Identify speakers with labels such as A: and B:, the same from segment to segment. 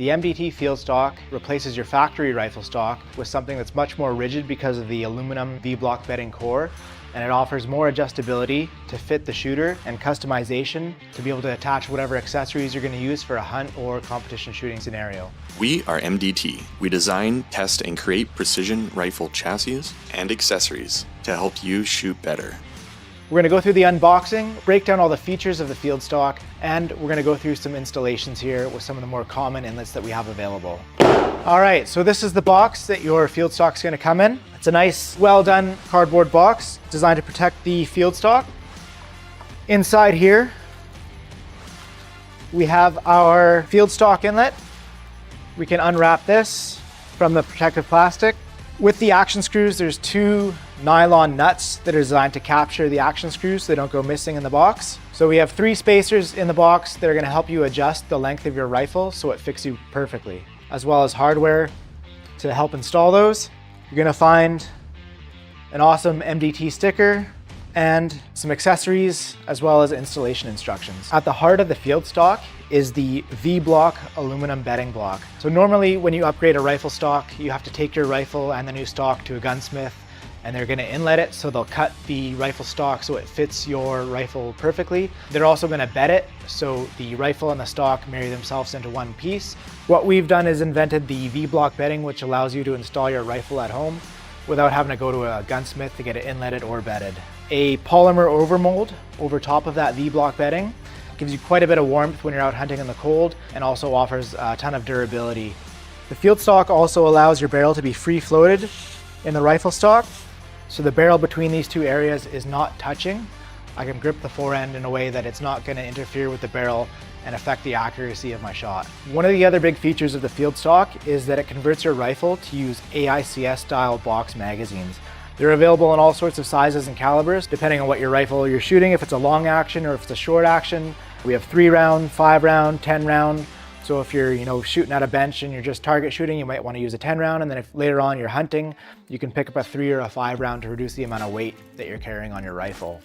A: The MDT Field Stock replaces your factory rifle stock with something that's much more rigid because of the aluminum V-block bedding core, and it offers more adjustability to fit the shooter and customization to be able to attach whatever accessories you're going to use for a hunt or competition shooting scenario.
B: We are MDT. We design, test, and create precision rifle chassis and accessories to help you shoot better.
A: We're going to go through the unboxing, break down all the features of the field stock, and we're going to go through some installations here with some of the more common inlets that we have available. All right, so this is the box that your field stock is going to come in. It's a nice, well done cardboard box designed to protect the field stock. Inside here, we have our field stock inlet. We can unwrap this from the protective plastic. With the action screws, there's two nylon nuts that are designed to capture the action screws so they don't go missing in the box. So we have 3 spacers in the box that are going to help you adjust the length of your rifle so it fits you perfectly, as well as hardware to help install those. You're going to find an awesome MDT sticker and some accessories, as well as installation instructions. At the heart of the field stock is the V-block aluminum bedding block. So normally when you upgrade a rifle stock, you have to take your rifle and the new stock to a gunsmith, and they're going to inlet it, so they'll cut the rifle stock so it fits your rifle perfectly. They're also going to bed it so the rifle and the stock marry themselves into one piece. What we've done is invented the V-block bedding, which allows you to install your rifle at home without having to go to a gunsmith to get it inletted or bedded. A polymer overmold over top of that V-block bedding gives you quite a bit of warmth when you're out hunting in the cold, and also offers a ton of durability. The field stock also allows your barrel to be free floated in the rifle stock, so the barrel between these two areas is not touching. I can grip the forend in a way that it's not going to interfere with the barrel and affect the accuracy of my shot. One of the other big features of the field stock is that it converts your rifle to use AICS style box magazines. They're available in all sorts of sizes and calibers, depending on what your rifle you're shooting, if it's a long action or if it's a short action. We have 3 round, 5 round, 10 round. So if you're shooting at a bench and you're just target shooting, you might want to use a 10 round. And then if later on you're hunting, you can pick up a 3 or a 5 round to reduce the amount of weight that you're carrying on your rifle.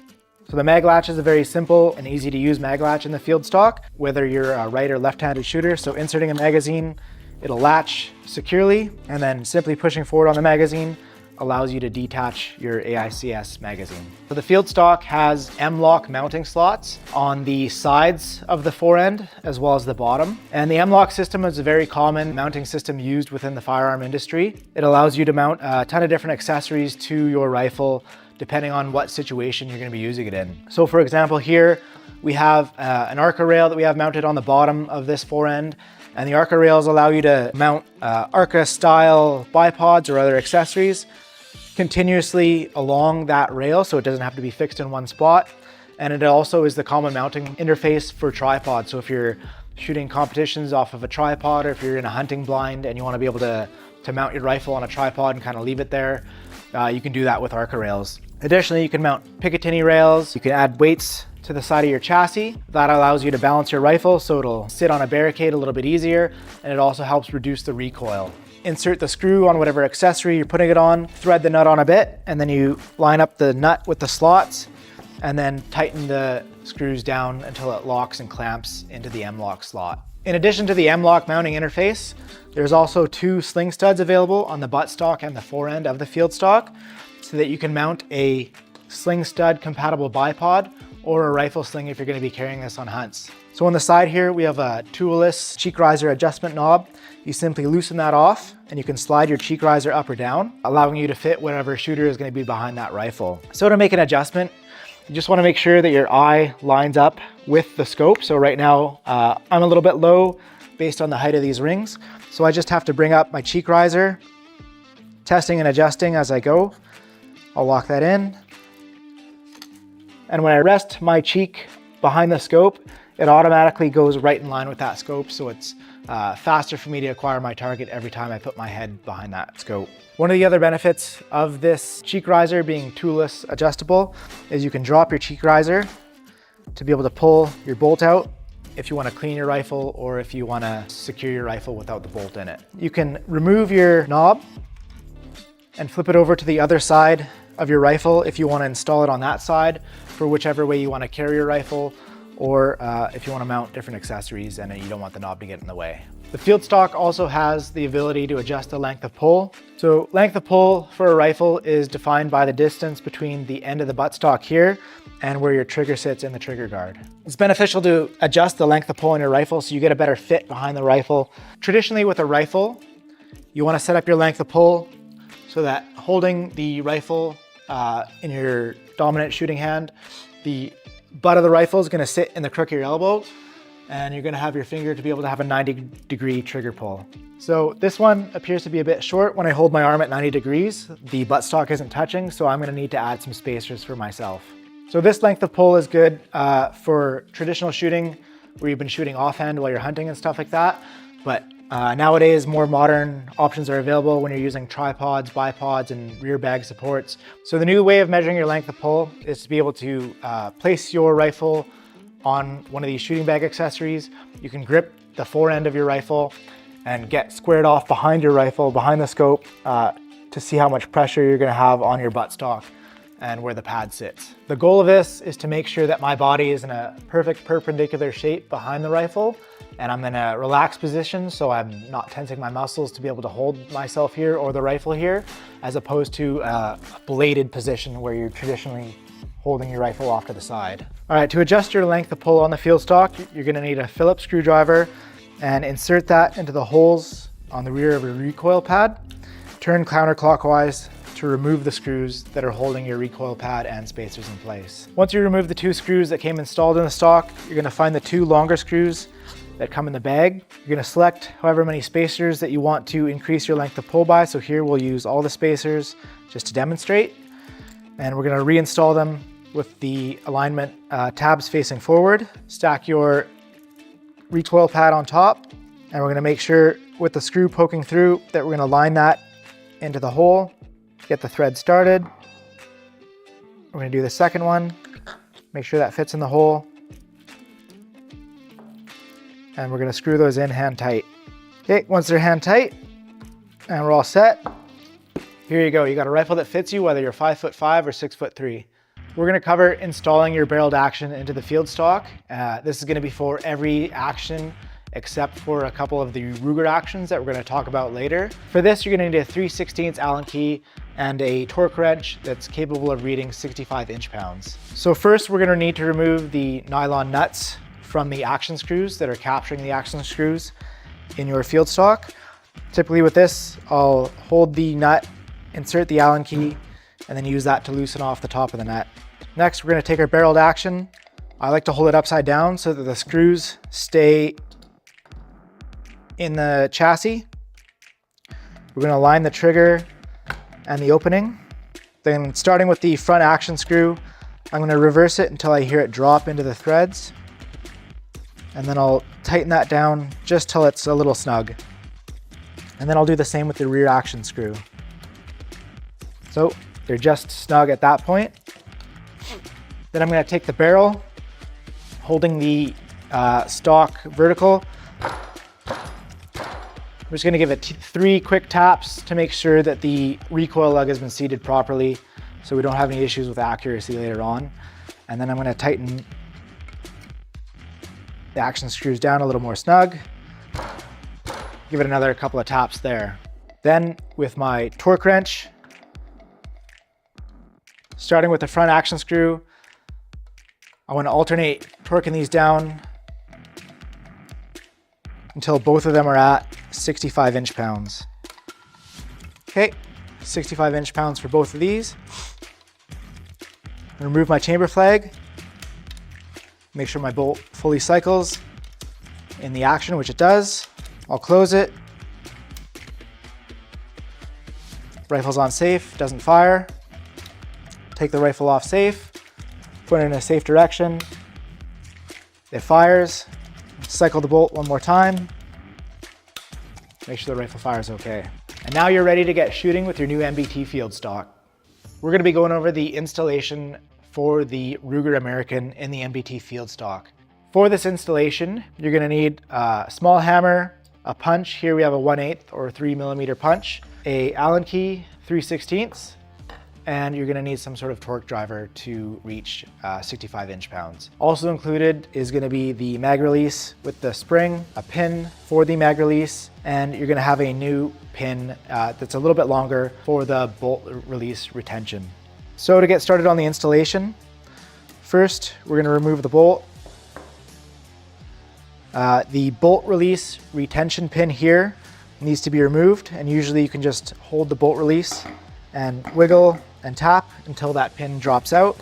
A: So the mag latch is a very simple and easy to use mag latch in the field stock, whether you're a right or left-handed shooter. So inserting a magazine, it'll latch securely, and then simply pushing forward on the magazine allows you to detach your AICS magazine. So the field stock has M-lock mounting slots on the sides of the forend as well as the bottom. And the M-lock system is a very common mounting system used within the firearm industry. It allows you to mount a ton of different accessories to your rifle depending on what situation you're going to be using it in. So for example, here we have an ARCA rail that we have mounted on the bottom of this forend. And the ARCA rails allow you to mount ARCA style bipods or other accessories continuously along that rail, so it doesn't have to be fixed in one spot. And it also is the common mounting interface for tripods. So if you're shooting competitions off of a tripod, or if you're in a hunting blind and you want to be able to mount your rifle on a tripod and kind of leave it there, you can do that with ARCA rails. Additionally, you can mount Picatinny rails. You can add weights to the side of your chassis. That allows you to balance your rifle so it'll sit on a barricade a little bit easier, and it also helps reduce the recoil. Insert the screw on whatever accessory you're putting it on, thread the nut on a bit, and then you line up the nut with the slots, and then tighten the screws down until it locks and clamps into the M-lock slot. In addition to the M-lock mounting interface, there's also 2 sling studs available on the buttstock and the forend of the field stock, so that you can mount a sling stud compatible bipod or a rifle sling if you're going to be carrying this on hunts. So on the side here, we have a toolless cheek riser adjustment knob. You simply loosen that off and you can slide your cheek riser up or down, allowing you to fit whatever shooter is going to be behind that rifle. So to make an adjustment, you just want to make sure that your eye lines up with the scope. So right now, I'm a little bit low based on the height of these rings. So I just have to bring up my cheek riser, testing and adjusting as I go. I'll lock that in. And when I rest my cheek behind the scope, it automatically goes right in line with that scope. So it's faster for me to acquire my target every time I put my head behind that scope. One of the other benefits of this cheek riser being toolless adjustable is you can drop your cheek riser to be able to pull your bolt out if you want to clean your rifle or if you want to secure your rifle without the bolt in it. You can remove your knob and flip it over to the other side of your rifle if you want to install it on that side for whichever way you want to carry your rifle, or if you want to mount different accessories and you don't want the knob to get in the way. The Field Stock also has the ability to adjust the length of pull. So length of pull for a rifle is defined by the distance between the end of the buttstock here and where your trigger sits in the trigger guard. It's beneficial to adjust the length of pull on your rifle so you get a better fit behind the rifle. Traditionally with a rifle, you want to set up your length of pull so that holding the rifle in your dominant shooting hand, the butt of the rifle is going to sit in the crook of your elbow, and you're going to have your finger to be able to have a 90-degree trigger pull. So this one appears to be a bit short. When I hold my arm at 90 degrees, the buttstock isn't touching, so I'm going to need to add some spacers for myself. So this length of pull is good for traditional shooting where you've been shooting offhand while you're hunting and stuff like that. But nowadays, more modern options are available when you're using tripods, bipods, and rear bag supports. So the new way of measuring your length of pull is to be able to place your rifle on one of these shooting bag accessories. You can grip the forend of your rifle and get squared off behind your rifle, behind the scope, to see how much pressure you're gonna have on your buttstock and where the pad sits. The goal of this is to make sure that my body is in a perfect perpendicular shape behind the rifle, and I'm in a relaxed position so I'm not tensing my muscles to be able to hold myself here or the rifle here, as opposed to a bladed position where you're traditionally holding your rifle off to the side. All right, to adjust your length of pull on the Field Stock, you're gonna need a Phillips screwdriver and insert that into the holes on the rear of your recoil pad. Turn counterclockwise to remove the screws that are holding your recoil pad and spacers in place. Once you remove the 2 screws that came installed in the stock, you're gonna find the 2 longer screws that come in the bag. You're gonna select however many spacers that you want to increase your length of pull by. So here we'll use all the spacers just to demonstrate. And we're gonna reinstall them with the alignment tabs facing forward. Stack your recoil pad on top, and we're gonna make sure with the screw poking through that we're gonna line that into the hole, get the thread started. We're gonna do the second one, make sure that fits in the hole, and we're gonna screw those in hand tight. Okay, once they're hand tight and we're all set, here you go. You got a rifle that fits you whether you're 5'5" or 6'3". We're gonna cover installing your barreled action into the Field Stock. This is gonna be for every action except for a couple of the Ruger actions that we're gonna talk about later. For this, you're gonna need a 3/16 Allen key and a torque wrench that's capable of reading 65 inch-pounds. So first, we're gonna need to remove the nylon nuts from the action screws that are capturing the action screws in your Field Stock. Typically with this, I'll hold the nut, insert the Allen key, and then use that to loosen off the top of the nut. Next, we're gonna take our barreled action. I like to hold it upside down so that the screws stay in the chassis. We're gonna align the trigger and the opening. Then starting with the front action screw, I'm gonna reverse it until I hear it drop into the threads. And then I'll tighten that down just till it's a little snug. And then I'll do the same with the rear action screw. So they're just snug at that point. Then I'm gonna take the barrel, holding the stock vertical. I'm just gonna give it 3 quick taps to make sure that the recoil lug has been seated properly so we don't have any issues with accuracy later on. And then I'm gonna tighten the action screws down a little more snug. Give it another couple of taps there. Then with my torque wrench, starting with the front action screw, I want to alternate torquing these down until both of them are at 65 inch-pounds. Okay, 65 inch-pounds for both of these. Remove my chamber flag. Make sure my bolt fully cycles in the action, which it does. I'll close it. Rifle's on safe, doesn't fire. Take the rifle off safe, put it in a safe direction. It fires. Cycle the bolt one more time. Make sure the rifle fires okay. And now you're ready to get shooting with your new MDT Field Stock. We're gonna be going over the installation for the Ruger American in the MDT Field Stock. For this installation, you're gonna need a small hammer, a punch. Here we have a 1/8 or 3mm punch, a Allen key, 3/16, and you're going to need some sort of torque driver to reach 65 inch-pounds. Also included is going to be the mag release with the spring, a pin for the mag release, and you're going to have a new pin that's a little bit longer for the bolt release retention. So to get started on the installation, first we're going to remove the bolt. The bolt release retention pin here needs to be removed, and usually you can just hold the bolt release and wiggle and tap until that pin drops out.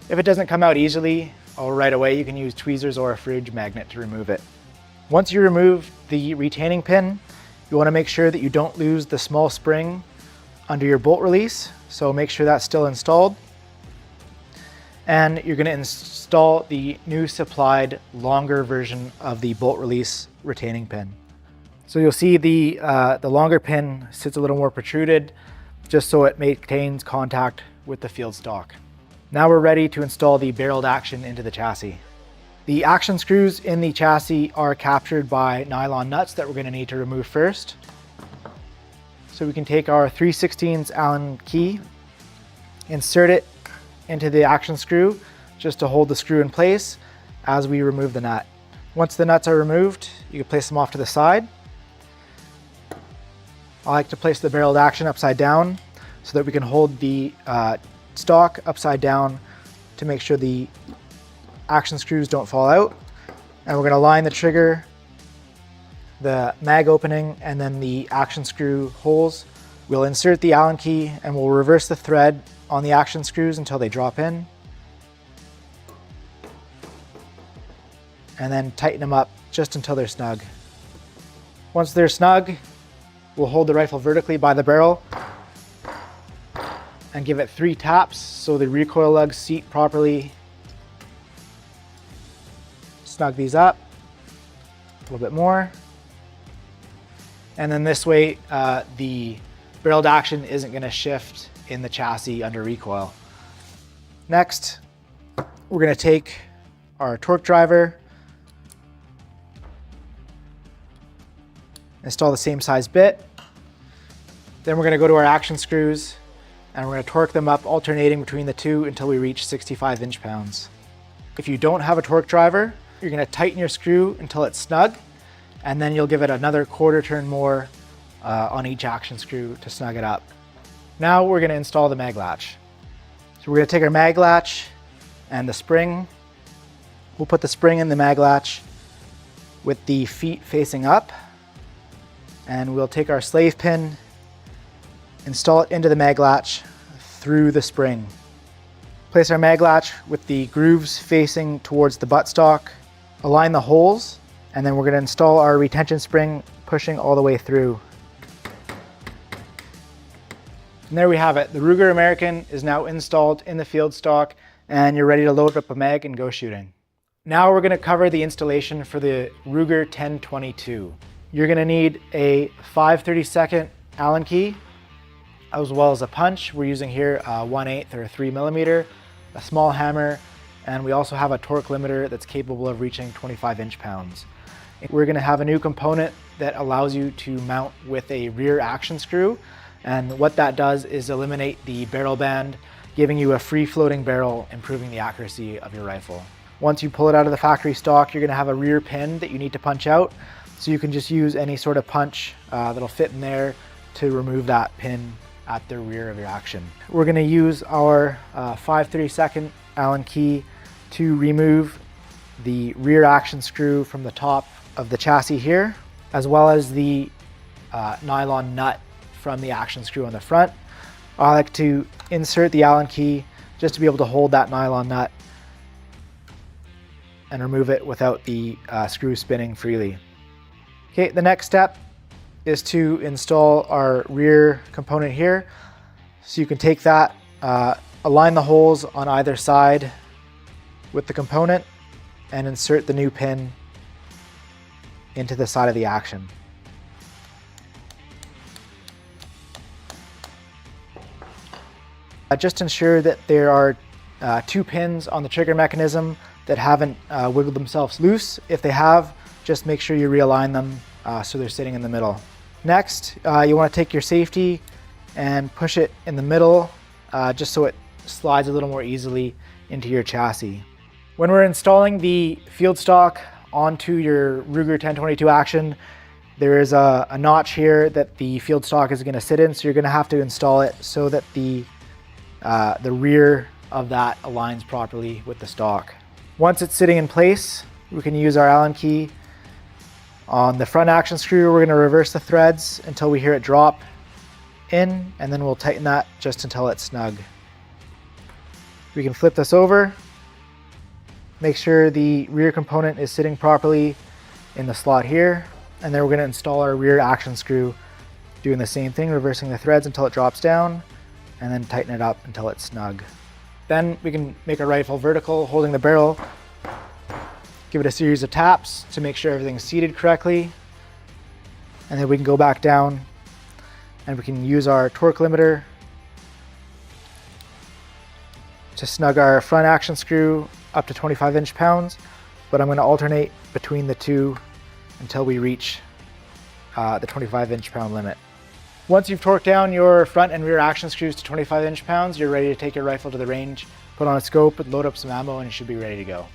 A: If it doesn't come out easily or right away, you can use tweezers or a fridge magnet to remove it. Once you remove the retaining pin, you want to make sure that you don't lose the small spring under your bolt release, so make sure that's still installed. And you're going to install the new supplied longer version of the bolt release retaining pin. So you'll see the longer pin sits a little more protruded, just so it maintains contact with the field stock. Now we're ready to install the barreled action into the chassis. The action screws in the chassis are captured by nylon nuts that we're going to need to remove first. So we can take our 3/16 Allen key, insert it into the action screw just to hold the screw in place as we remove the nut. Once the nuts are removed, you can place them off to the side. I like to place the barreled action upside down so that we can hold the stock upside down to make sure the action screws don't fall out. And we're going to line the trigger, the mag opening, and then the action screw holes. We'll insert the Allen key and we'll reverse the thread on the action screws until they drop in. And then tighten them up just until they're snug. Once they're snug, we'll hold the rifle vertically by the barrel and give it 3 taps so the recoil lugs seat properly. Snug these up a little bit more. And then this way, the barreled action isn't going to shift in the chassis under recoil. Next, we're going to take our torque driver, install the same size bit. Then we're going to go to our action screws and we're going to torque them up, alternating between the two until we reach 65 inch-pounds. If you don't have a torque driver, you're going to tighten your screw until it's snug, and then you'll give it another quarter turn more on each action screw to snug it up. Now we're going to install the mag latch. So we're going to take our mag latch and the spring. We'll put the spring in the mag latch with the feet facing up, and we'll take our slave pin, install it into the mag latch through the spring. Place our mag latch with the grooves facing towards the buttstock, align the holes, and then we're going to install our retention spring pushing all the way through. And there we have it. The Ruger American is now installed in the field stock, and you're ready to load up a mag and go shooting. Now we're going to cover the installation for the Ruger 1022. You're going to need a 5/32 Allen key, as well as a punch. We're using here a 1/8 or a 3mm, a small hammer, and we also have a torque limiter that's capable of reaching 25 inch-pounds. We're going to have a new component that allows you to mount with a rear action screw, and what that does is eliminate the barrel band, giving you a free-floating barrel, improving the accuracy of your rifle. Once you pull it out of the factory stock, you're going to have a rear pin that you need to punch out, so you can just use any sort of punch that'll fit in there to remove that pin at the rear of your action. We're going to use our 5/32 Allen key to remove the rear action screw from the top of the chassis here, as well as the nylon nut from the action screw on the front. I like to insert the Allen key just to be able to hold that nylon nut and remove it without the screw spinning freely. Okay, the next step is to install our rear component here. So you can take that, align the holes on either side with the component, and insert the new pin into the side of the action. Just ensure that there are 2 pins on the trigger mechanism that haven't wiggled themselves loose. If they have, just make sure you realign them so they're sitting in the middle. Next, you want to take your safety and push it in the middle just so it slides a little more easily into your chassis. When we're installing the field stock onto your Ruger 1022 Action, there is a notch here that the field stock is going to sit in, so you're going to have to install it so that the rear of that aligns properly with the stock. Once it's sitting in place, we can use our Allen key. On the front action screw, we're going to reverse the threads until we hear it drop in, and then we'll tighten that just until it's snug. We can flip this over, make sure the rear component is sitting properly in the slot here, and then we're going to install our rear action screw, doing the same thing, reversing the threads until it drops down, and then tighten it up until it's snug. Then we can make our rifle vertical, holding the barrel, give it a series of taps to make sure everything's seated correctly, and then we can go back down and we can use our torque limiter to snug our front action screw up to 25 inch-pounds, but I'm going to alternate between the two until we reach the 25 inch-pound limit. Once you've torqued down your front and rear action screws to 25 inch-pounds, you're ready to take your rifle to the range, put on a scope, load up some ammo, and you should be ready to go.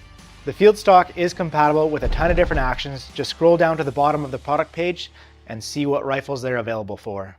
A: The field stock is compatible with a ton of different actions. Just scroll down to the bottom of the product page and see what rifles they're available for.